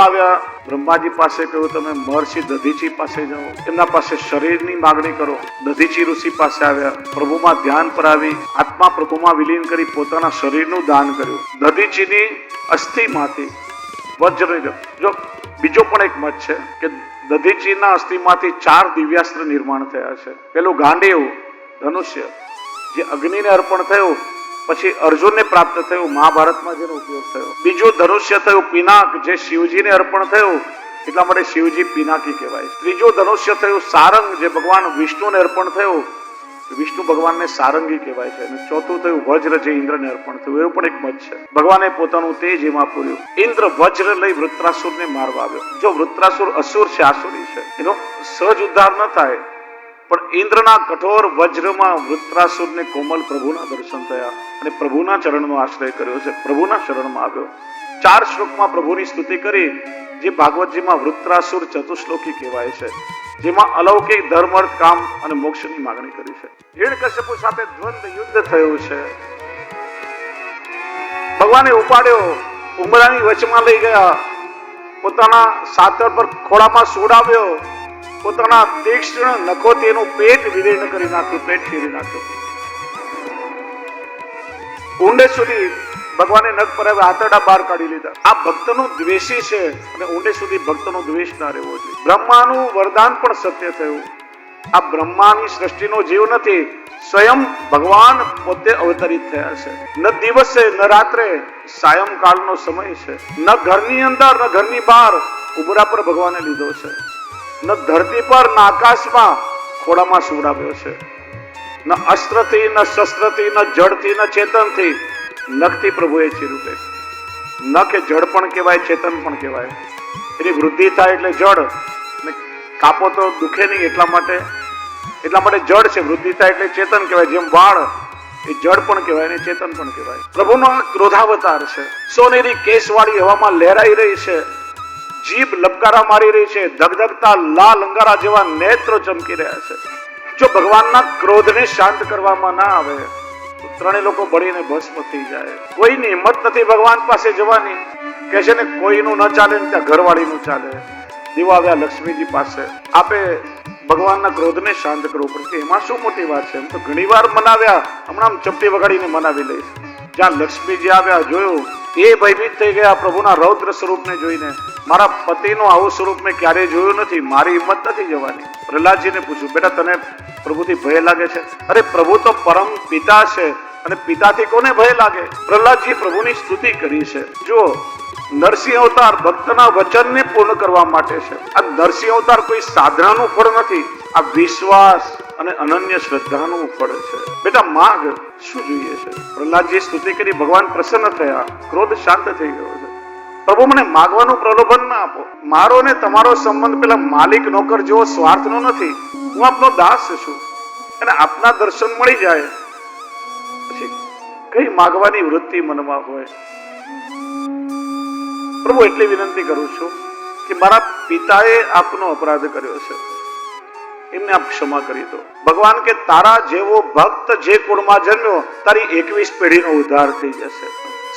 આવ્યા, બ્રહ્માજી પાસે કહ્યું તમે મહર્ષિ દધીચી પાસે જાઓ, એમના પાસે શરીરની માગણી કરો. દધીચી ઋષિ પાસે આવ્યા, પ્રભુમાં ધ્યાન પર આવી, આત્મા પ્રભુમાં વિલીન કરી પોતાના શરીરનું દાન કર્યું. દધીચીની અસ્થિમાંથી વજ્ર, જો બીજો પણ એક મત છે કે દધીચીના અસ્થિમાંથી 4 દિવ્યાસ્ત્ર નિર્માણ થયા છે. પેલું ગાંડીવ ધનુષ્ય જે અગ્નિને અર્પણ થયું, પછી અર્જુનને પ્રાપ્ત થયું, મહાભારતમાં જેનો ઉપયોગ થયો. બીજું ધનુષ્ય થયું પિનાક, જે શિવજીને અર્પણ થયું, એટલા માટે શિવજી પિનાકી કહેવાય. ત્રીજું ધનુષ્ય થયું સારંગ, જે ભગવાન વિષ્ણુને અર્પણ થયું, વિષ્ણુ ભગવાનને સારંગી કહેવાય છે. અને ચોથું થયું વજ્ર, જે ઇન્દ્રને અર્પણ થયું. એવું પણ એક મત છે. ભગવાને પોતાનું તેજ એમાં પૂર્યું. ઇન્દ્ર વજ્ર લઈ વૃત્રાસુરને મારવા આવ્યો. જો વૃત્રાસુર અસુર છે, આસુરી છે, એનો સહજ ઉદ્ધાર ન થાય, પણ ઇન્દ્રના કઠોર વજ્રમાં વૃત્રાસુરને કોમલ પ્રભુના દર્શન થયા અને પ્રભુના ચરણનો આશ્રય કર્યો છે. પ્રભુના શરણમાં આવ્યો. 4 શ્લોકમાં પ્રભુની સ્તુતિ કરી, જે ભાગવતજીમાં વૃત્રાસુર ચતુશ્લોકી કહેવાય છે, જેમાં અલૌકિક ધર્મ, અર્થ, કામ અને મોક્ષની માંગણી કરી છે. હિરણ્યકશ્યપુ સાથે દ્વંદ્વ યુદ્ધ થયું છે. ભગવાને ઉપાડ્યો, ઉંબરાની વચમાં લઈ ગયા, પોતાના સાતર પર ખોળામાં સુવડાવ્યો, પોતાના તીક્ષ્ણ નખોથી એનું પેટ વિદીર્ણ કરી નાખ્યું, પેટ ચીરી નાખ્યું. ઊંડે સુધી ભગવાને નખ પર આંતરડા બહાર કાઢી લીધા. આ ભક્તનો દ્વેષી છે અને ઊંડે સુધી ભક્તનો દ્વેષ ના રહેવો જોઈએ. બ્રહ્માનું વરદાન પણ સત્ય થયું. આ બ્રહ્માની સૃષ્ટિનો જીવ નથી, સ્વયં ભગવાન પોતે અવતરિત થયા છે. ન દિવસે ન રાત્રે, સાયંકાળનો સમય છે. ન ઘરની અંદર ન ઘરની બહાર ઉંબરા પર ભગવાને લીધો છે. ન ધરતી પર ન આકાશમાં ખોળામાં સુવડાવ્યો છે. ન અસ્ત્રથી ન શસ્ત્રથી ન જળથી ન ચેતનથી, નખથી પ્રભુએ ચીર્યું છે. નખ એ જળ પણ કહેવાય, ચેતન પણ કહેવાય. એની વૃદ્ધિ થાય એટલે જળ, ને કાપો તો દુખે નહીં, એટલા માટે જળ છે. વૃદ્ધિ થાય એટલે ચેતન કહેવાય. જેમ વાળ એ જળ પણ કહેવાય ને ચેતન પણ કહેવાય. પ્રભુનો આ ક્રોધાવતાર છે. સોનેરી કેસવાળી હવામાં લહેરાઈ રહી છે, જીભ લબકારા મારી રહી છે, ધગધગતા લાલ અંગારા જેવા નેત્રો ચમકી રહ્યા છે. જો ભગવાનના ક્રોધને શાંત કરવામાં ના આવે તો 3 લોકો બળીને ભસ્મ થઈ જાય. કોઈની હિંમત નથી ભગવાન પાસે જવાની. કહે છે ને કોઈનું ન ચાલે ને ત્યાં ઘરવાળીનું ચાલે. દેવો આવ્યા લક્ષ્મીજી પાસે, આપે ભગવાનના ક્રોધને શાંત કરવો પડશે. એમાં શું મોટી વાત છે? એમ તો ઘણી વાર મનાવ્યા, હમણાં ચપટી વગાડીને મનાવી લઈશ. જ્યાં લક્ષ્મીજી આવ્યા, જોયું, એ ભયભીત થઈ ગયા પ્રભુના રૌદ્ર સ્વરૂપને જોઈને. મારા પતિનું આવું સ્વરૂપ મેં ક્યારેય જોયું નથી, મારી હિંમત નથી જવાની. પ્રહલાદજીને પૂછ્યું, બેટા તને પ્રભુથી ભય લાગે છે? અરે પ્રભુ તો પરમ પિતા છે, અને પિતાથી કોને ભય લાગે? પ્રહલાદજી પ્રભુની સ્તુતિ કરી છે. જો નરસિંહ અવતાર ભક્તના વચનને પૂર્ણ કરવા માટે છે. આ નરસિંહ અવતાર કોઈ સાધનાનું ફળ નથી, આ વિશ્વાસ અને અનન્ય શ્રદ્ધાનું ફળ છે. બેટા માગ, શું જોઈએ છે? પ્રહલાદજી સ્તુતિ કરી, ભગવાન પ્રસન્ન થયા, ક્રોધ શાંત થઈ ગયો છે. પ્રભુ મને માગવાનું પ્રલોભન ના આપો. મારો ને તમારો સંબંધ પેલા માલિક નોકર જેવો સ્વાર્થનો નથી. હું આપનો દાસ છું, અને આપના દર્શન મળી જાય પછી કઈ માગવાની વૃત્તિ મનમાં હોય. પ્રભુ એટલી વિનંતી કરું છું કે મારા પિતાએ આપનો અપરાધ કર્યો છે, એમને આપ ક્ષમા કરી દો. ભગવાન કે તારા જેવો ભક્ત જે કુળમાં જન્મ્યો, તારી 21 પેઢીનો ઉદ્ધાર થઈ જશે.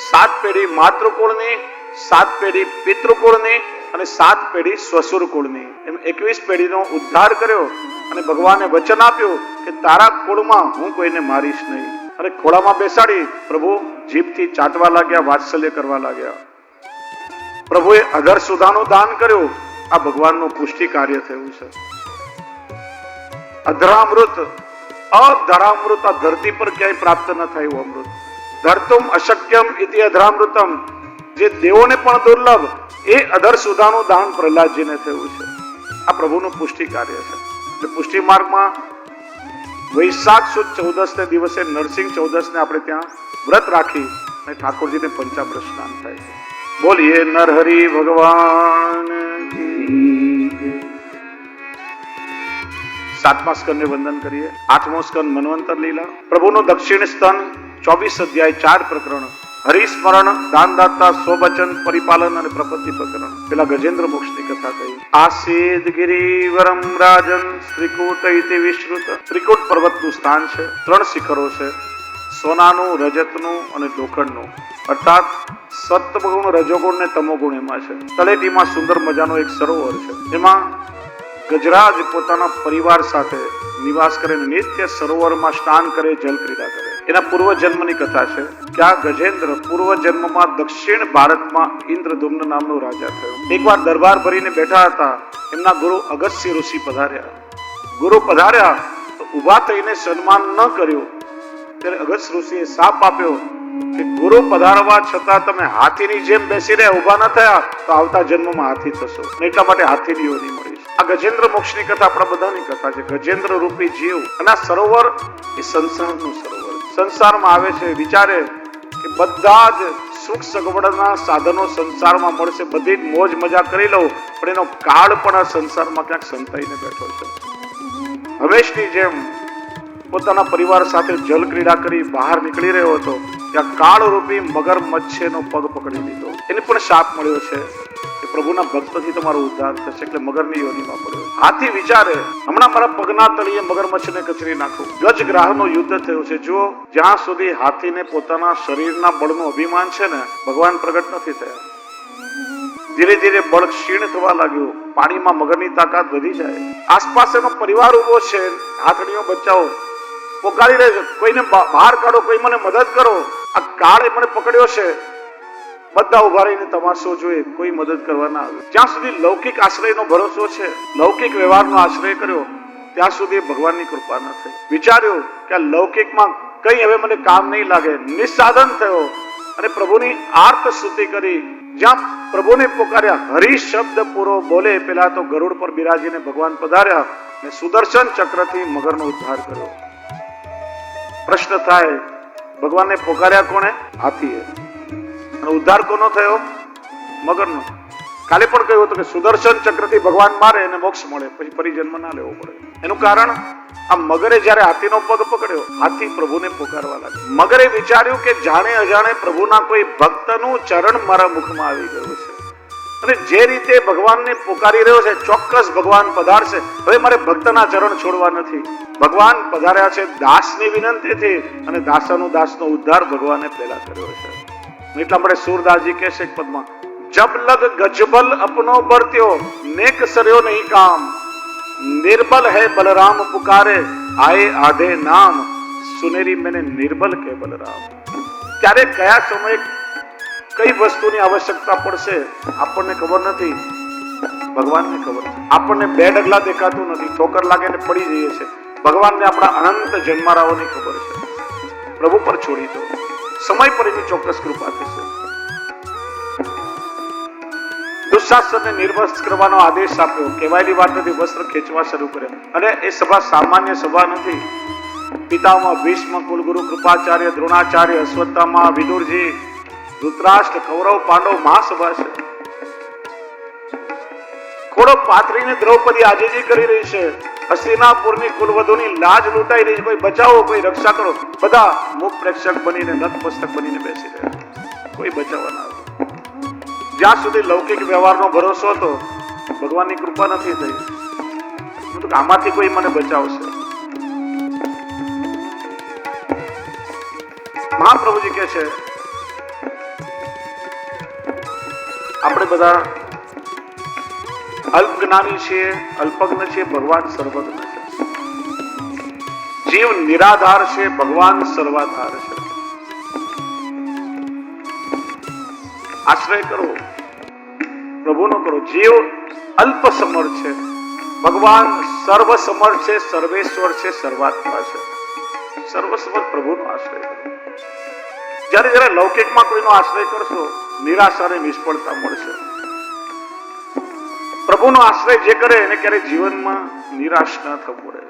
7 પેઢી માતૃકુળની, 7 પેઢી પિતૃકુળની અને 7 પેઢી સ્વસુર કુળની, એમ 21 પેઢીનો ઉદ્ધાર કર્યો. અને ભગવાને વચન આપ્યું કે તારા કુળમાં હું કોઈને મારીશ નહીં. અને ખોળામાં બેસાડી પ્રભુ જીભથી ચાટવા લાગ્યા, વાત્સલ્ય કરવા લાગ્યા. પ્રભુએ અધર સુધાનું દાન કર્યું. આ ભગવાનનું પુષ્ટિ કાર્ય થયું છે. અધરામૃત, અધરામૃત આ ધરતી પર ક્યાંય પ્રાપ્ત ન થયું અમૃત. ધરતુમ અશક્યમ ઇતિ અધરામૃતમ, જે દેવોને પણ દુર્લભ, એ અધર સુધાનું દાન પ્રહલાદજીને થયું છે. આ પ્રભુનું પુષ્ટિ કાર્ય છે. પુષ્ટિ માર્ગમાં વૈશાખ સુદ 14 દિવસે નરસિંહ 14 આપણે ત્યાં વ્રત રાખી અને ઠાકોરજીને પંચામૃત સ્નાન થાય છે. બોલીએ નરહરિ ભગવાન. 7મા સ્કંદને વંદન કરીએ. 8મો સ્કંદ મન્વંતર લીલા. પ્રભુનો દક્ષિણ સ્તન 24 અધ્યાય 4 પ્રકરણ. હરિસ્મરણ, દાનદાતા, સ્વવચન, પરિપાલન અને પ્રપત્તિ પ્રકરણ. પેલા ગજેન્દ્ર મોક્ષની કથા કહી. આસીદ ગિરિવરમ રાજન ત્રિકૂટ ઇતિ વિશ્રુત. ત્રિકૂટ પર્વતનું સ્થાન છે. 3 શિખરો છે, સોનાનું, રજતનું અને લોખંડનું. અર્થાત સત્વગુણ, રજોગુણ ને તમોગુણ એમાં છે. તળેટીમાં સુંદર મજાનો એક સરોવર છે. એમાં ગજરાજ પોતાના પરિવાર સાથે નિવાસ કરે, નિત્ય સરોવરમાં સ્નાન કરે, જલ ક્રીડા કરે. એના પૂર્વજન્મની કથા છે કે આ ગજેન્દ્ર પૂર્વજન્મમાં દક્ષિણ ભારતમાં ઇન્દ્રધુમ્ન નામનો રાજા થયો. એકવાર દરબાર ભરીને બેઠા હતા. એમના ગુરુ અગસ્ત્ય ઋષિ પધાર્યા. ગુરુ પધાર્યા તો ઊભા થઈને સન્માન ન કર્યું. ત્યારે અગસ્ત્ય ઋષિએ શાપ આપ્યો કે ગુરુ પધારવા છતાં તમે હાથીની જેમ બેસીને ઊભા ન થયા તો આવતા જન્મમાં હાથી થશો. એટલા માટે હાથીની યોની મળી. આ ગજેન્દ્ર મોક્ષની કથા આપણા બધાની કથા છે. ગજેન્દ્ર રૂપી જીવ અને આ સરોવર એ સંસારનું સરોવર. સંસારમાં આવે છે, વિચારે કે બધા જ સુખ સગવડના સાધનો સંસારમાં મળશે, બધી જ મોજ મજા કરી લઉં, પણ એનો કાળ પણ આ સંસારમાં ક્યાંક સંતાઈને બેઠો છે. હંમેશની જેમ પોતાના પરિવાર સાથે જલ ક્રીડા કરી બહાર નીકળી રહ્યો હતો ત્યાં કાળરૂપી મગરમચ્છનો પગ પકડી લીધો. એને પણ શાપ મળ્યો છે કે પ્રભુના ભક્તથી તમારો ઉદ્ધાર થશે, એટલે મગરની યોનિમાં પડ્યો. હાથી વિચારે હમણાં મારા પગના તળિયે મગરમચ્છને કચરી નાખું. ગજગ્રાહનો યુદ્ધ થયું છે. જુઓ, જ્યાં સુધી હાથીને પોતાના શરીરના બળનું અભિમાન છે ને, ભગવાન પ્રગટ નથી થયા. ધીરે ધીરે બળ ક્ષીણ થવા લાગ્યું. પાણીમાં મગરની તાકાત વધી જાય. આસપાસ એનો પરિવાર ઉભો છે, હાથણીઓ બચાવો પોકારી રહે છે, કોઈને બહાર કાઢો, કોઈ મને મદદ કરો, આ કાળે મને પકડ્યો છે. બધા ઉભા રહીને તમાશો જોઈએ, કોઈ મદદ કરવા ના આવે. જ્યાં સુધી લૌકિક આશ્રયનો ભરોસો છે, લૌકિક વ્યવહારનો આશ્રય કર્યો, ત્યાં સુધી ભગવાનની કૃપા ન થઈ. વિચાર્યું કે આ લૌકિકમાં કઈ હવે મને કામ નહીં લાગે, નિસ્સાધન થયો અને પ્રભુની આર્ત સ્તુતિ કરી. જ્યાં પ્રભુને પોકાર્યા, હરિ શબ્દ પૂરો બોલે, પેલા તો ગરુડ પર બિરાજીને ભગવાન પધાર્યા અને સુદર્શન ચક્રથી મગરનો ઉદ્ધાર કર્યો. પ્રશ્ન થાય, ભગવાનને પોકાર્યા કોણે? હાથીએ. અને ઉદ્ધાર કોનો થયો? મગરનો. કાલે પણ કહ્યું હતું કે સુદર્શન ચક્રથી ભગવાન મારે અને મોક્ષ મળે, પછી પરિજન્મ ના લેવો પડે. એનું કારણ આ મગરે જયારે હાથીનો પગ પકડ્યો, હાથી પ્રભુને પોકારવા લાગ્યો. મગરે વિચાર્યું કે જાણે અજાણે પ્રભુના કોઈ ભક્તનું ચરણ મારા મુખમાં આવી ગયું છે અને જે રીતે ભગવાનને પોકારી રહ્યો છે, ચોક્કસ ભગવાન પધારશે. હવે મારે ભક્તના ચરણ છોડવા નથી. ભગવાન પધાર્યા છે દાસની વિનંતીથી અને દાસનો ઉદ્ધાર ભગવાને પહેલા કર્યો છે. એટલા માટે સુરદાસજી કહેશે એક પદમાં, જબ લગ ગજબલ અપનો બરત્યો, નેક સર્યો નહીં કામ, निर्बल है बलराम पुकारे, आए आधे नाम, सुनेरी मैंने निर्बल के बलराम. ત્યારે કયા સમયે કઈ વસ્તુની આવશ્યકતા પડશે આપણને ખબર નથી, ભગવાનને ખબર. આપણને બે ડગલા દેખાતું નથી, ઠોકર લાગે ને પડી જઈએ છે. ભગવાનને આપણા અનંત જન્મારાઓની ખબર છે. પ્રભુ પર છોડી દો, સમય પર એની ચોક્કસ કૃપા થશે. દુશાસનને નિર્વસ્ત્ર કરવાનો આદેશ આપ્યો. કહેવાયેલી વાત નથી, વસ્ત્ર ખેંચવા શરૂ કર્યા. અને એ સભા સામાન્ય સભા નથી. પિતામાં ભીષ્મ, કુલગુરુ કૃપાચાર્ય, દ્રોણાચાર્ય, અશ્વત્થામા, વિદુરજી, ધૃતરાષ્ટ્ર, કૌરવ, પાંડવ મહાસભા છે. ખોડો પાથરીને દ્રૌપદી આજીજી કરી રહી છે. હસ્તિનાપુરની કુલવધુની લાજ લૂંટાઈ રહી છે. કોઈ બચાવો, કોઈ રક્ષા કરો. બધા મુખ પ્રેક્ષક બનીને, નતમસ્તક બનીને બેસી રહ્યા, કોઈ બચાવવા ના આવે. જ્યાં સુધી લૌકિક વ્યવહારનો ભરોસો હતો, ભગવાનની કૃપા નથી થઈ. આમાંથી કોઈ મને બચાવશે. મહાપ્રભુજી કહે છે, આપણે બધા અલ્પજ્ઞાની છીએ, અલ્પજ્ઞ છીએ, ભગવાન સર્વજ્ઞ છે. જીવ નિરાધાર છે, ભગવાન સર્વાધાર છે. આશ્રય કરો, પ્રભુનો કરો. જીવ અલ્પ સમર્થ છે, ભગવાન સર્વ સમર્થ છે, સર્વેશ્વર છે, સર્વાત્મા છે. સર્વસમર્થ પ્રભુનો આશ્રય કરો. જ્યારે જ્યારે લૌકિકમાં કોઈનો આશ્રય કરશો, નિરાશા અને નિષ્ફળતા મળશે. પ્રભુનો આશ્રય જે કરે એને ક્યારેય જીવનમાં નિરાશ ન થવું પડે.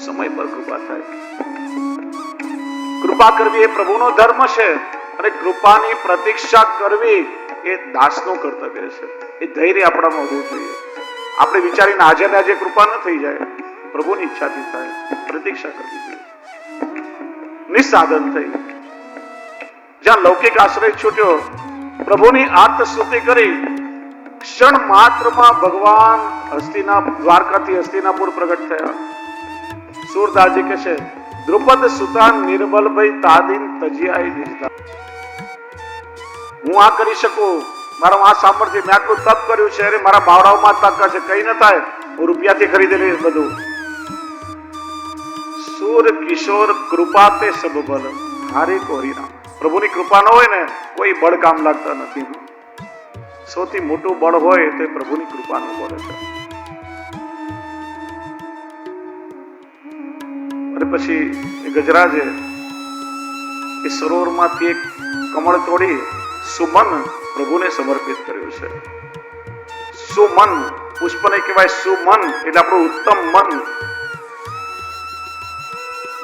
સમય પર કૃપા થાય. કૃપા કરવી એ પ્રભુનો ધર્મ છે અને કૃપાની પ્રતીક્ષા કરવી એ દાસનું કર્તવ્ય છે. એ ધૈર્ય આપણામાં હોવું જોઈએ. આપણે વિચારીને આજે ને આજે કૃપા ન થઈ જાય, પ્રભુની ઈચ્છાથી થાય. પ્રતીક્ષા કરવી જોઈએ. નિસ્સાધન થઈ જ્યાં લૌકિક આશ્રય છૂટ્યો, પ્રભુની આર્ત સ્તુતિ કરી, ક્ષણ માત્રમાં ભગવાન દ્વારકાથી હસ્તિનાપુર પ્રગટ થયા. સુરદાસજી કહે છે, દ્રુપદ સુતા નિર્બલ ભઈ તાદીન તજિયાઈ નિજતા. હું આ કરી શકું, મારું આ સામર્થ્ય, મેં આટલું તપ કર્યું છે, અરે મારા બાવડાઓમાં તાકાત છે, કઈ ન થાય, હું રૂપિયાથી ખરીદી લઈશ બધું. સુર કિશોર કૃપા તે સબ બલ હારે કો હરિનામ. પ્રભુની કૃપા ન હોય ને કોઈ બળ કામ લાગતા નથી. સૌથી મોટું બળ હોય તે પ્રભુની કૃપાનું બળ છે. અને પછી એ ગજરાજે એ સરોવરમાંથી એક કમળ તોડી સુમન પ્રભુને સમર્પિત કર્યું છે. સુમન પુષ્પને કહેવાય સુમન, એટલે આપણું ઉત્તમ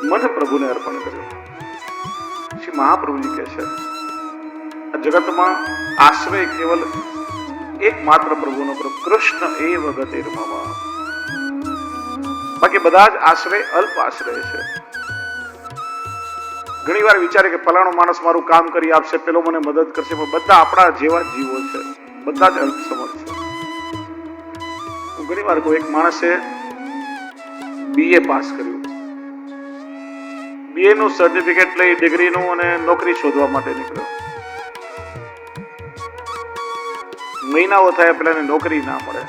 મન પ્રભુને અર્પણ કર્યું. શ્રી મહાપ્રભુજી કહે છે આ જગતમાં આશ્રય કેવલ એકમાત્ર પ્રભુનો, કૃષ્ણ એવ ગતિર્મમ. બાકી બધા જ આશ્રય અલ્પ આશ્રય છે. ઘણી વાર વિચારે કે ફલાણો માણસ મારું કામ કરી આપશે, પેલો મને મદદ કરશે, પણ બધા આપણા જેવા જીવો છે, બધા જ અલ્પ સમર્થ છે. હું ઘણી વાર કોઈ એક માણસે BA પાસ કર્યું, BA નું સર્ટિફિકેટ લઈ ડિગ્રીનું અને નોકરી શોધવા માટે નીકળ્યો. મહિનાઓ થયા પેલા નોકરી ના મળે.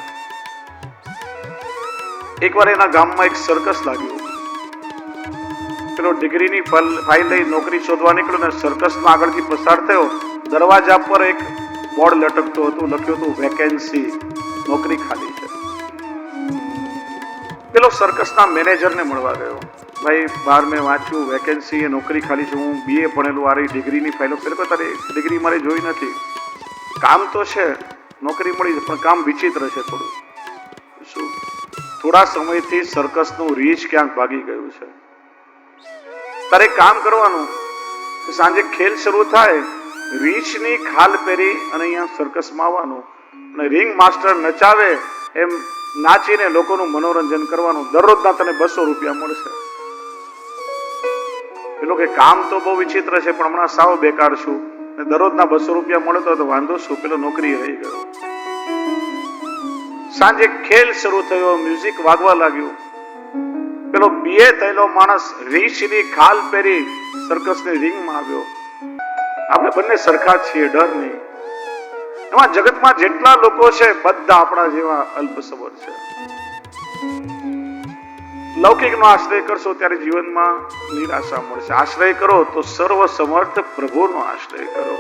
એકવાર એના ગામમાં એક સર્કસ લાગ્યું. પેલો ડિગ્રીની ફાઇલ લઈ નોકરી શોધવા નીકળ્યો ને સર્કસમાં આગળથી પસાર થયો. દરવાજા પર એક બોર્ડ લટકતું હતું, લખ્યું હતું વેકેન્સી, નોકરી ખાલી છે. પેલો સર્કસના મેનેજરને મળવા ગયો. ભાઈ બહાર મેં વાંચ્યું વેકેન્સી એ નોકરી ખાલી છે, હું BA ભણેલું, આ ડિગ્રીની ફાઇલો. પેલો તારી ડિગ્રી મારે જોઈ નથી, કામ તો છે, નોકરી મળી પણ કામ વિચિત્ર છે થોડું. શું? થોડા સમયથી સર્કસનું રીચ ક્યાંક ભાગી ગયું છે. તારે કામ કરવાનું, સાંજે ખેલ શરૂ થાય, રીચની ખાલ પહેરી અને અહીંયા સર્કસમાં આવવાનું અને રિંગ માસ્ટર નચાવે એમ નાચીને લોકોનું મનોરંજન કરવાનું. દરરોજના તને 200 રૂપિયા મળશે. પેલો કે કામ તો બહુ વિચિત્ર છે પણ હમણાં સાવ બેકાર છું, ને દરરોજના 200 રૂપિયા મળે તો વાંધો શું, પેલો નોકરી રહી ગયો. સાંજે ખેલ શરૂ થયો, મ્યુઝિક વાગવા લાગ્યું. પેલો BA થયેલો માણસ રીછની ખાલ પહેરી સર્કસની રિંગમાં આવ્યો. આપણે બંને સરખા છીએ, ડર નહીં. એમાં જગતમાં જેટલા લોકો છે બધા આપણા જેવા અલ્પસમર છે. લૌકિકનો આશ્રય કરશો ત્યારે જીવનમાં નિરાશા મળશે. આશ્રય કરો તો સર્વ સમર્થ પ્રભુનો આશ્રય કરો.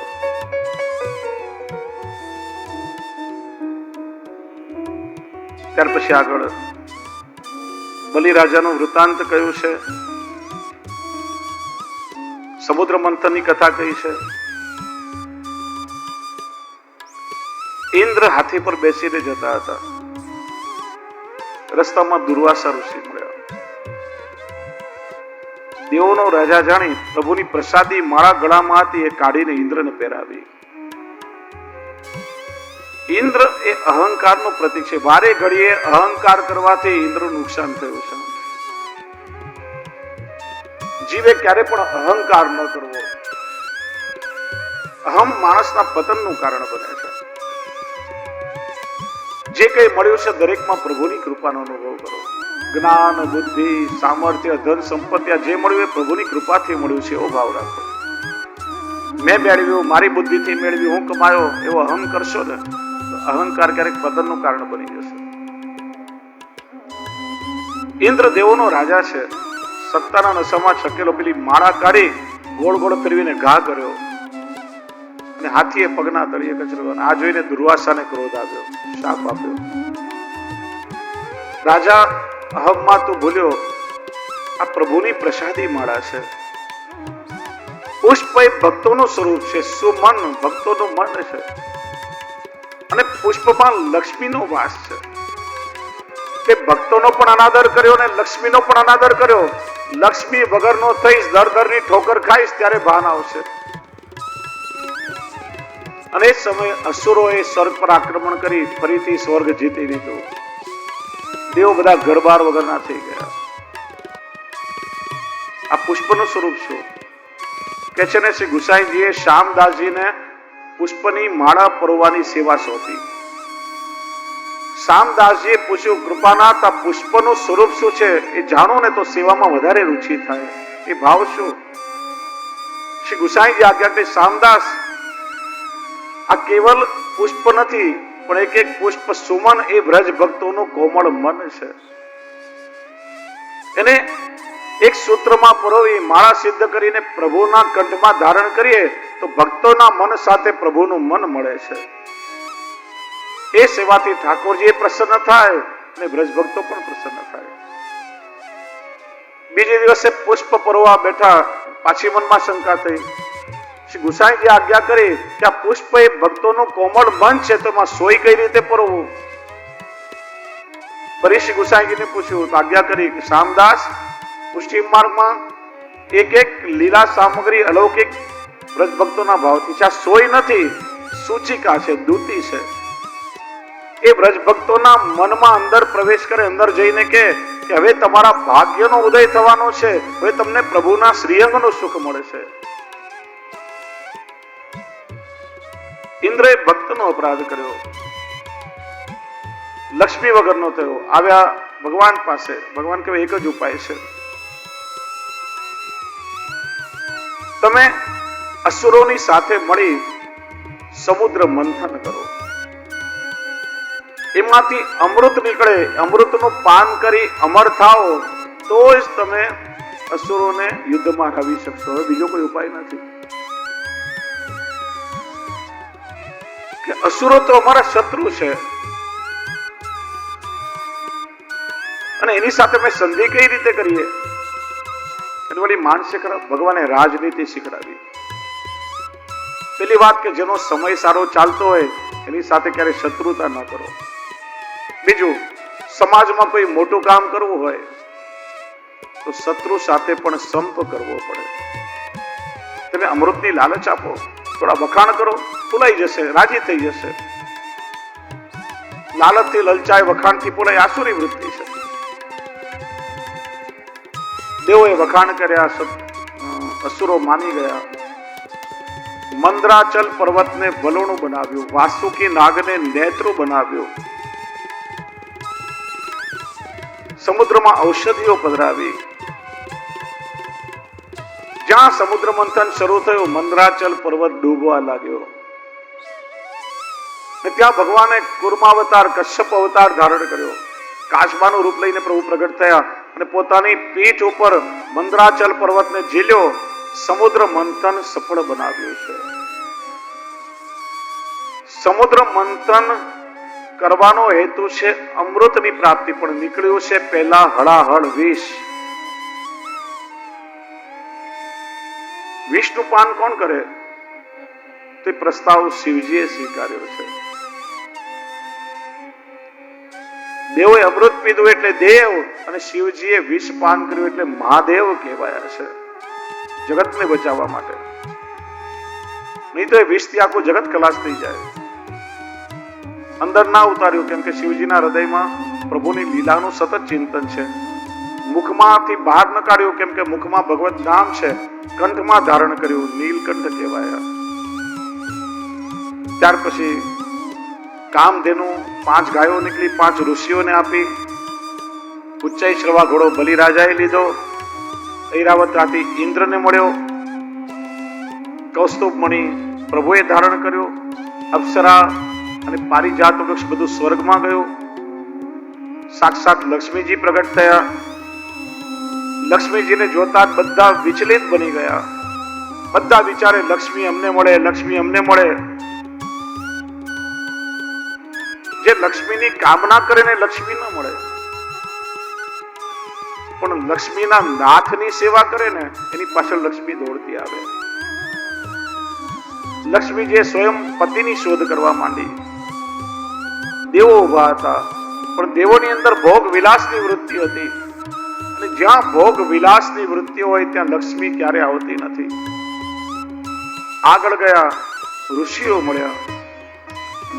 ત્યાર પછી આગળ બલિરાજાનું વૃત્તાંત કયું છે, સમુદ્ર મંથનની કથા કઈ છે. ઇન્દ્ર હાથી પર બેસીને જતા હતા. રસ્તામાં દુર્વાસા ઋષિ મળ્યા. દેવોનો રાજા જાણી પ્રભુની પ્રસાદી માળા ગળામાં હતી એ કાઢીને ઇન્દ્રને પહેરાવી. ઇન્દ્ર એ અહંકારનું પ્રતીક છે. વારે ઘડીએ અહંકાર કરવાથી ઇન્દ્રનું નુકસાન થયું છે. જીવે ક્યારે પણ અહંકાર ન કરવો. અહમ માણસના પતનનું કારણ બને છે. જે કઈ મળ્યું છે દરેકમાં પ્રભુની કૃપાનો અનુભવ કરો. જ્ઞાન, બુદ્ધિ, સામર્થ્ય, ધન, સંપત્તિ જે મળ્યું એ પ્રભુની કૃપાથી મળ્યું છે એવો ભાવ રાખો. મેં મેળવ્યું, મારી બુદ્ધિથી મેળવ્યું, હું કમાયો એવો અહમ કરશો ને તો અહંકાર ક્યારેક પતનનું કારણ બની જશે. ઇન્દ્ર દેવોનો રાજા છે. સત્તાના નશામાં છકેલો પેલી માળા કાઢી ગોળ ગોળ ફેરવીને ઘા કર્યો અને હાથીએ પગના તળિયે કચરો. આ જોઈને દુર્વાસાને ક્રોધ આવ્યો, શાપ આપ્યો. રાજા અહમમાં તું ભૂલ્યો, આ પ્રભુની પ્રસાદી માળા છે. પુષ્પ એ ભક્તોનું સ્વરૂપ છે. સુમન ભક્તોનું મન છે અને પુષ્પમાં લક્ષ્મીનો વાસ છે. તે ભક્તોનો પણ અનાદર કર્યો અને લક્ષ્મીનો પણ અનાદર કર્યો. લક્ષ્મી વગરનો થઈશ, દર દરની ઠોકર ખાઈશ ત્યારે ભાન આવશે. અને એ સમયે અસુરોએ સ્વર્ગ પર આક્રમણ કરી ફરીથી સ્વર્ગ જીતી લીધો. દેવો બધા ઘરબાર વગરના થઈ ગયા. આ પુષ્પનું સ્વરૂપ શું કે છે ને, શ્રી ગુસાઈજીએ શ્યામદાસજીને પુષ્પની માળા પરોવાની સેવા સોંપી. શ્યામદાસજીએ પૂછ્યું, કૃપાનાથ આ પુષ્પનું સ્વરૂપ શું છે એ જાણો ને તો સેવામાં વધારે રુચિ થાય. એ ભાવ શું? શ્રી ગુસાઈજી આજ્ઞા કરી, શ્યામદાસ આ કેવલ પુષ્પ નથી, પણ એક એક પુષ્પ સુમન એ વ્રજ ભક્તોનું કોમળ મન છે. એને એક સૂત્રમાં પરોવી માળા સિદ્ધ કરીને પ્રભુના કંઠમાં ધારણ કરીએ તો ભક્તોના મન સાથે પ્રભુનું મન મળે છે. એ સેવાથી ઠાકોરજી પ્રસન્ન થાય અને વ્રજ ભક્તો પણ પ્રસન્ન થાય. બીજે દિવસે પુષ્પ પરોવા બેઠા, પાછી મનમાં શંકા થઈ. શ્રી ગુસાઈજી આજ્ઞા કરી કે આ પુષ્પ એ ભક્તોનું કોમળ મન છે, તો એમાં સોય કઈ રીતે પરોવું? ફરી શ્રી ગુસાઈજીને પૂછ્યું તો આજ્ઞા કરી કે શામદાસ, પુષ્ટિ માર્ગમાં એક એક લીલા સામગ્રી અલૌકિક વ્રજ ભક્તોના ભાવથી છે. આ સોય નથી, સૂચિકા છે, દૂતી છે. એ વ્રજ ભક્તોના મનમાં અંદર પ્રવેશ કરે, અંદર જઈને કે હવે તમારા ભાગ્યનો ઉદય થવાનો છે, હવે તમને પ્રભુના શ્રીઅંગનું સુખ મળે છે. ઇન્દ્રએ ભક્તનો અપરાધ કર્યો, લક્ષ્મી વગરનો થયો. આવ્યા ભગવાન પાસે. ભગવાન કહે એક જ ઉપાય છે, તમે અસુરોની સાથે મળી સમુદ્ર મંથન કરો, એમાંથી અમૃત નીકળે, અમૃતનું પાન કરી અમર થાઓ, તો જ તમે અસુરોને યુદ્ધમાં હરાવી શકશો. હવે બીજો કોઈ ઉપાય નથી. કે અસુરો તો અમારા શત્રુ છે, અને એની સાથે મેં સંધિ કઈ રીતે કરીએ? એની વળી માનસિક ભગવાને રાજનીતિ શીખડાવી. પેલી વાત કે જેનો સમય સારો ચાલતો હોય એની સાથે ક્યારે શત્રુતા ન કરો. બીજું, સમાજમાં કોઈ મોટું કામ કરવું હોય તો શત્રુ સાથે પણ સંપ કરવો પડે. તમે અમૃતની લાલચ આપો, થોડા વખાણ કરો, ફૂલાઈ જશે, રાજી થઈ જશે. લાલચથી લલચાય, વખાણથી ફૂલાય, આસુરી વૃત્તિ છે. દેવોએ વખાણ કર્યા, અસુરો માની ગયા. મંદરાચલ પર્વતને વલોણું બનાવ્યું, વાસુકી નાગને નેત્રું બનાવ્યું, સમુદ્રમાં ઔષધિઓ પધરાવી. જ્યાં સમુદ્ર મંથન શરૂ થયું, મંદરાચલ પર્વત ડૂબવા લાગ્યો. ત્યાં ભગવાને કુર્માવતાર, કશ્યપ અવતાર ધારણ કર્યો. કાચબાનું રૂપ લઈને પ્રભુ પ્રગટ થયા અને પોતાની પીઠ ઉપર મંદરાચલ પર્વતને ઝીલ્યો. સમુદ્ર મંથન સફળ બનાવ્યું છે. સમુદ્ર મંથન કરવાનો હેતુ છે અમૃતની પ્રાપ્તિ, પણ નીકળ્યું છે પહેલા હળાહળ વિષ. વિષનું પાન કોણ કરે? તે પ્રસ્તાવ શિવજીએ સ્વીકાર્યો છે. દેવોએ અમૃત પીધું એટલે દેવ, અને શિવજીએ વિષ પાન કર્યું એટલે મહાદેવ કહેવાયા છે, જગતને બચાવવા માટે. નહીં તો એ વિષથી આખું જગત ખલાસ થઈ જાય. અંદર ના ઉતાર્યું, કેમ કે શિવજીના હૃદયમાં પ્રભુની લીલાનું સતત ચિંતન છે. મુખમાંથી બહાર ન કાઢ્યું, કેમ કે મુખમાં ભગવત નામ છે. કંઠમાં ધારણ કર્યું, નીલકંઠ કહેવાયા. ત્યાર પછી કામધેનુ 5 ગાયો નીકળી, 5 ઋષિઓને આપી. ઉચ્ચાઈ શ્રવા ઘોડો બલિરાજાએ લીધો. ઐરાવત હાથી ઇન્દ્રને મળ્યો. કૌસ્તુભ મણિ પ્રભુએ ધારણ કર્યો. અપ્સરા અને પારિજાત વૃક્ષ બધું સ્વર્ગમાં ગયું. સાક્ષાત લક્ષ્મીજી પ્રગટ થયા. લક્ષ્મીજીને જોતા બધા વિચલિત બની ગયા. બધા વિચારે લક્ષ્મી અમને મળે, લક્ષ્મી અમને મળે. જે લક્ષ્મીની કામના કરે ને લક્ષ્મી ન મળે, પણ લક્ષ્મીના નાથની સેવા કરે ને એની પાછળ લક્ષ્મી દોડતી આવે. લક્ષ્મીજીએ સ્વયં પતિની શોધ કરવા માંડી. દેવો ઉભા હતા, પણ દેવોની અંદર ભોગ વિલાસની વૃત્તિ હતી, અને જ્યાં ભોગ વિલાસની વૃત્તિ હોય ત્યાં લક્ષ્મી ક્યારે આવતી નથી. આગળ ગયા, ઋષિઓ મળ્યા.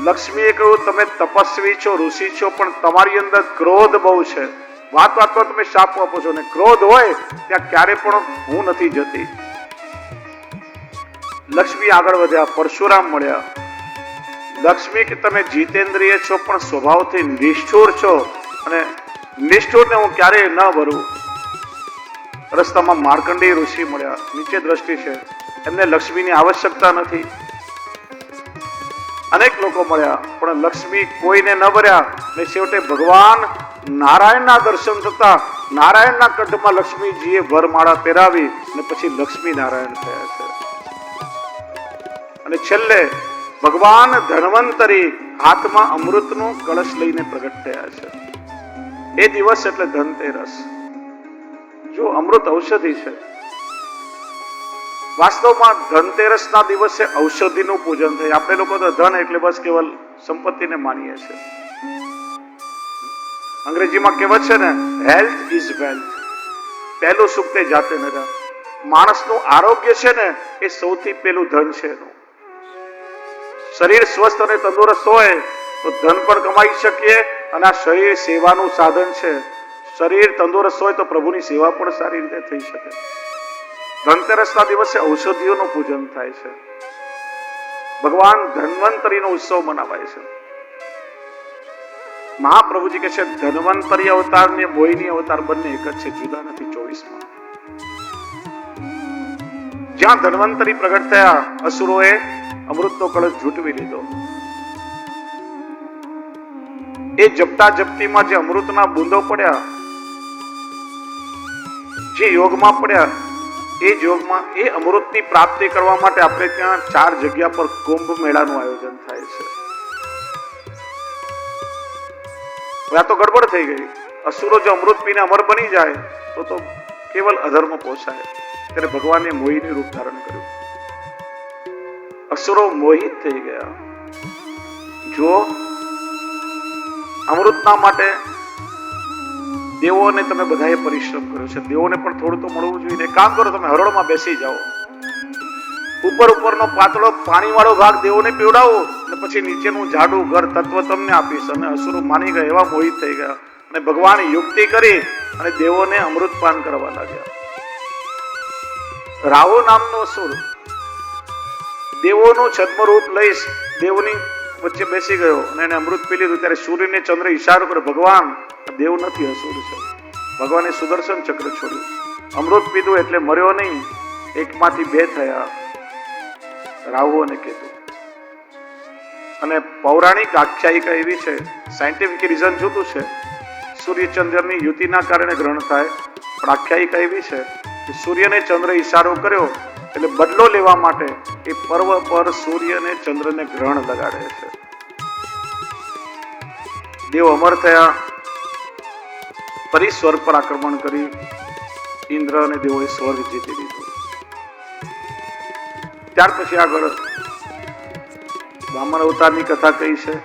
લક્ષ્મીએ કહ્યું, તમે તપસ્વી છો, ઋષિ છો, પણ તમારી અંદર ક્રોધ બહુ છે. વાત વાતમાં તમે શાપ આપો છો, ને ક્રોધ હોય ત્યાં ક્યારે પણ હું નથી જતી. લક્ષ્મી આગળ વધ્યા, પરશુરામ મળ્યા. લક્ષ્મી કે તમે જીતેન્દ્રિય છો, પણ સ્વભાવથી નિષ્ઠુર છો, અને નિષ્ઠુરને હું ક્યારેય ન ભરું. રસ્તામાં માર્કંડેય ઋષિ મળ્યા, નીચે દ્રષ્ટિ છે, એમને લક્ષ્મીની આવશ્યકતા નથી. અનેક લોકો મળ્યા, પણ લક્ષ્મી કોઈને ન ભર્યા ને છેવટે ભગવાન નારાયણના દર્શન થતા નારાયણના કંઠમાં લક્ષ્મીજીએ વરમાળા પહેરાવી ને પછી લક્ષ્મી નારાયણ થયા છે. અને છેલ્લે ભગવાન ધન્વંતરી હાથમાં અમૃતનો કળશ લઈને પ્રગટ થયા છે. એ દિવસ એટલે ધનતેરસ. જો અમૃત ઔષધિ છે, વાસ્તવમાં ધનતેરસના દિવસે ઔષધિનું પૂજન થાય. આપણે લોકો તો ધન એટલે બસ કેવલ સંપત્તિને માનીએ છીએ. અંગ્રેજીમાં કહેવત છે ને, હેલ્થ ઇઝ વેલ્થ. પહેલું સુખ તે જાતે ન રહે. માણસનું આરોગ્ય છે ને એ સૌથી પહેલું ધન છે. શરીર સ્વસ્થ અને તંદુરસ્ત હોય તો ધન પણ કમાઈ શકીએ, અને આ શરીર સેવાનું સાધન છે. શરીર તંદુરસ્ત હોય તો પ્રભુની સેવા પણ સારી રીતે થઈ શકે. ધનતેરસના દિવસે ઔષધિઓનું પૂજન થાય છે. ભગવાન ધન્વંતરીનો ઉત્સવ મનાવાય છે. મહાપ્રભુજી કહે છે ધન્વંતરી અવતાર ને મોહિની અવતાર બંને એક જ છે, જુદા નથી. 24માં જ્યાં ધન્વંતરી પ્રગટ થયા, અસુરોએ અમૃતનો કળશ ઝૂંટવી લીધો. એ જપતા જપતીમાં જે અમૃતના બુંદો પડ્યા, જે યોગમાં પડ્યા, એ યોગમાં એ અમૃતની પ્રાપ્તિ કરવા માટે આપણે ત્યાં 4 જગ્યા પર કુંભ મેળાનું આયોજન થાય છે. આ તો ગડબડ થઈ ગઈ. અસુરો જો અમૃત પીને અમર બની જાય તો કેવલ અધર્મ પોષાય. ત્યારે ભગવાને મોહિની રૂપ ધારણ કર્યું. અસુરો મોહિત થઈ ગયા. જો અમૃતના માટે દેવોને તમે બધાએ પરિશ્રમ કર્યો છે, દેવોને પણ થોડું તો મળવું જોઈએ. એક કામ કરો, તમે હરોળમાં બેસી જાઓ, ઉપરનો પાતળો પાણીવાળો ભાગ દેવોને પીવડાવો, અને પછી નીચેનું જાડું ઘર તત્વ તમને આપીશ. અને અસુરો માની ગયા, એવા મોહિત થઈ ગયા, અને ભગવાન યુક્તિ કરી અને દેવોને અમૃતપાન કરવા લાગ્યા. રાહુ નામનો અસુર દેવોનું છદ્મ રૂપ લઈ દેવની વચ્ચે બેસી ગયો અને એને અમૃત પી લીધું. ત્યારે સૂર્યને ચંદ્ર ઈશારો કરે, ભગવાન દેવ નથી, અસુર છે. ભગવાને સુદર્શન ચક્ર છોડ્યું. અમૃત પીધું એટલે મર્યો નહીં, એકમાંથી 2 થયા, રાહુ અને કેતુ. અને પૌરાણિક આખ્યાયિકા એવી છે, સાયન્ટિફિક રીઝન જુદું છે, સૂર્ય ચંદ્રની યુતિના કારણે ગ્રહણ થાય, પણ આખ્યાયિકા એવી છે કે સૂર્યને ચંદ્ર ઈશારો કર્યો એટલે બદલો લેવા માટે એ પર્વ પર સૂર્યને ચંદ્રને ગ્રહણ લગાડે છે. દેવ અમર થયા, ફરી સ્વર્ગ પર આક્રમણ કરી ઇન્દ્ર અને દેવોએ સ્વર્ગ જીતી લીધું. ત્યાર પછી આગળ વામન અવતારની કથા કહી છે.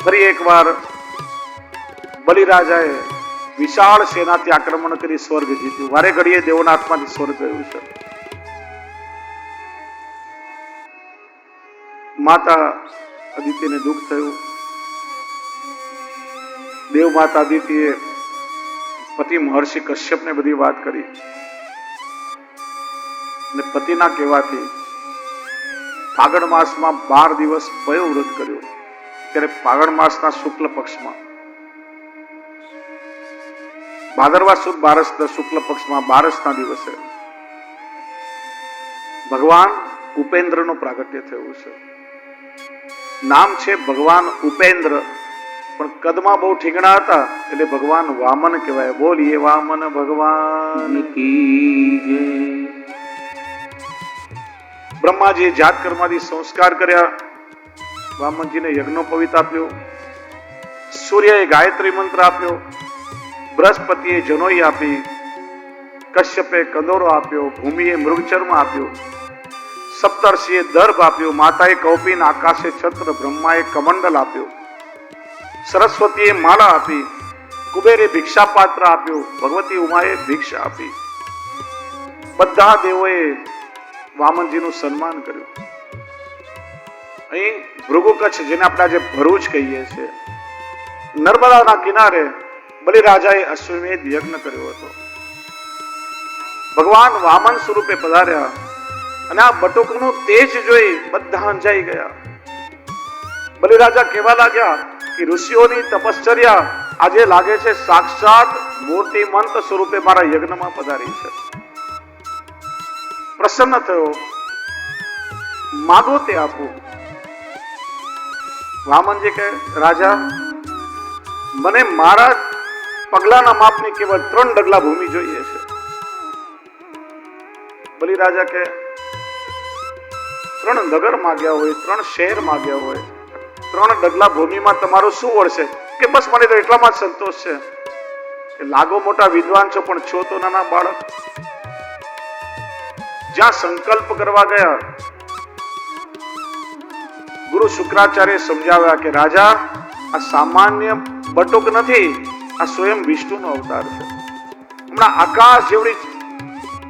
ફરી એકવાર બલિરાજાએ વિશાળ સેનાથી આક્રમણ કરી સ્વર્ગ જીત્યું. વારે ઘડીએ દેવોના હાથમાંથી સ્વર્ગ ગયું છે. માતા અદિતિને દુઃખ થયું. દેવ માતા અદિતિએ પતિ મહર્ષિ કશ્યપને બધી વાત કરી, અને પતિના કહેવાથી ફાગણ માસમાં 12 દિવસ પયો વ્રત કર્યું. ત્યારે ફાગણ માસના શુક્લ પક્ષમાં, ભાદરવા સુદ બારસના શુક્લ પક્ષમાં 12ના દિવસે ભગવાન ઉપેન્દ્રનું પ્રાગટ્ય થયું છે. નામ છે ભગવાન ઉપેન્દ્ર, પણ કદમાં બહુ ઠીકણા હતા એટલે ભગવાન વામન કહેવાય. બોલીએ વામન ભગવાન કી જય. બ્રહ્માજીએ જાત કર્માદી સંસ્કાર કર્યા, વામનજીને યજ્ઞોપવિત આપ્યો, સૂર્યએ ગાયત્રી મંત્ર આપ્યો, બૃહસ્પતિએ જનોઈ આપી, કશ્યપે કંદોરો આપ્યો, ભૂમિએ મૃગચર્મ આપ્યો, સપ્તર્ષિએ દર્ભ આપ્યો, માતાએ કૌપિન, આકાશે છત્ર, બ્રહ્માએ કમંડલ આપ્યો, સરસ્વતીએ માળા આપી, કુબેરે ભિક્ષા પાત્ર આપ્યો, ભગવતી ઉમાએ ભિક્ષા આપી. બધા દેવોએ વામનજીનું સન્માન કર્યું. અહીં ભૃગુ કચ્છ, જેને આપણે આજે ભરૂચ કહીએ છીએ, નર્મદાના કિનારે બલિરાજાએ અશ્વમેધ યજ્ઞ કર્યો હતો. ભગવાન વામન સ્વરૂપે પધાર્યા અને આ બટુકનું તેજ જોઈ બધા અંજાઈ ગયા. બલિરાજા કહેવા લાગ્યા કે ઋષિઓની તપશ્ચર્યા આજે લાગે છે સાક્ષાત મૂર્તિમંત સ્વરૂપે મારા યજ્ઞમાં પધારી છે. પ્રસન્ન થયો માગો તે આપું. વામનજી કે રાજા, મને મારા પગલાના માપની કેવળ 3 ડગલા ભૂમિ જોઈએ છે. બલિ રાજા કે 3 નગર માગ્યા હોય, 3 શહેર માગ્યા હોય, 3 ડગલા ભૂમિમાં તમારું શું વળશે? કે બસ મને તો એટલામાં જ સંતોષ છે. કે લાગો મોટા વિદ્વાન છો પણ છો તો નાના બાળક. જ્યાં સંકલ્પ કરવા ગયા, ગુરુ શુક્રાચાર્ય સમજાવ્યા કે રાજા, આ સામાન્ય બટુક નથી, આ સ્વયં વિષ્ણુનો અવતાર છે. હમણાં આકાશ જેવડી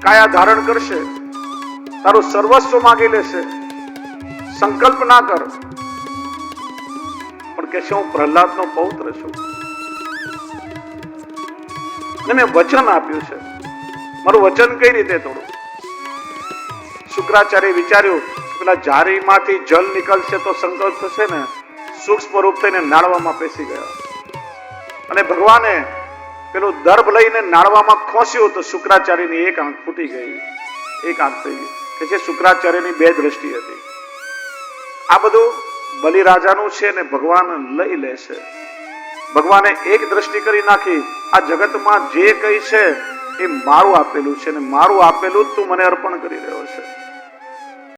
કાયા ધારણ કરશે, તારું સર્વસ્વ માગી લેશે. સંકલ્પ ના કર. પણ કે હું પ્રહલાદનો પૌત્ર છું ને મેં વચન આપ્યું છે, મારું વચન કઈ રીતે તોડું? શુક્રાચાર્ય વિચાર્યું, પેલા જારીમાંથી જલ નીકળશે તો સંકલ્પ થશે ને. સૂક્ષ્મ રૂપ થઈને નાળવામાં પેસી ગયા અને ભગવાને પેલું દર્ભ લઈને નાળવામાં ખોસ્યું તો શુક્રાચાર્યની એક આંખ ફૂટી ગઈ, એક આંખ થઈ ગઈ. કે જે શુક્રાચાર્યની 2 દ્રષ્ટિ હતી. આ બધું બલિરાજાનું છે ને ભગવાન લઈ લેશે. ભગવાને એક દ્રષ્ટિ કરી નાખી, આ જગતમાં જે કઈ છે એ મારું આપેલું છે ને મારું આપેલું જ તું મને અર્પણ કરી રહ્યો છે.